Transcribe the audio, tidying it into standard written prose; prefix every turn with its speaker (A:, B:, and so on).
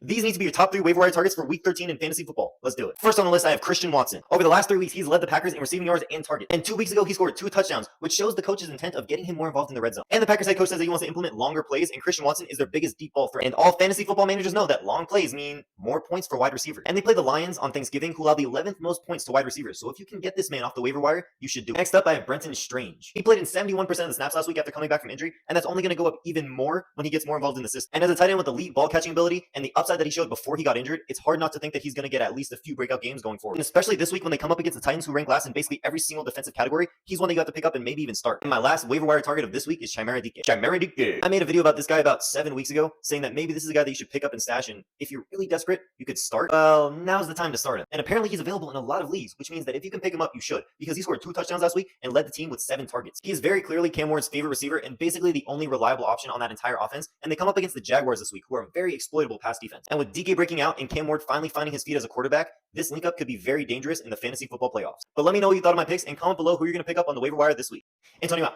A: These need to be your top 3 waiver wire targets for week 13 in fantasy football. Let's do it. First on the list, I have Christian Watson. Over the last 3 weeks, he's led the Packers in receiving yards and targets. And 2 weeks ago, he scored 2 touchdowns, which shows the coach's intent of getting him more involved in the red zone. And the Packers head coach says that he wants to implement longer plays, and Christian Watson is their biggest deep ball threat. And all fantasy football managers know that long plays mean more points for wide receivers. And they play the Lions on Thanksgiving, who allow the 11th most points to wide receivers. So if you can get this man off the waiver wire, you should do it. Next up, I have Brenton Strange. He played in 71% of the snaps last week after coming back from injury, and that's only going to go up even more when he gets more involved in the system. And as a tight end with elite ball catching ability and the upside that he showed before he got injured, it's hard not to think that he's going to get at least a few breakout games going forward. And especially this week when they come up against the Titans, who rank last in basically every single defensive category, he's one that you have to pick up and maybe even start. And my last waiver wire target of this week is Chimera Dike. I made a video about this guy about 7 weeks ago, saying that maybe this is a guy that you should pick up and stash, and if you're really desperate, you could start. Well, now's the time to start him. And apparently he's available in a lot of leagues, which means that if you can pick him up, you should, because he scored 2 touchdowns last week and led the team with 7 targets. He is very clearly Cam Ward's favorite receiver and basically the only reliable option on that entire offense, and they come up against the Jaguars this week, who are a very exploitable pass defense. And with DK breaking out and Cam Ward finally finding his feet as a quarterback, this link up could be very dangerous in the fantasy football playoffs. But let me know what you thought of my picks and comment below who you're going to pick up on the waiver wire this week. Antonio out.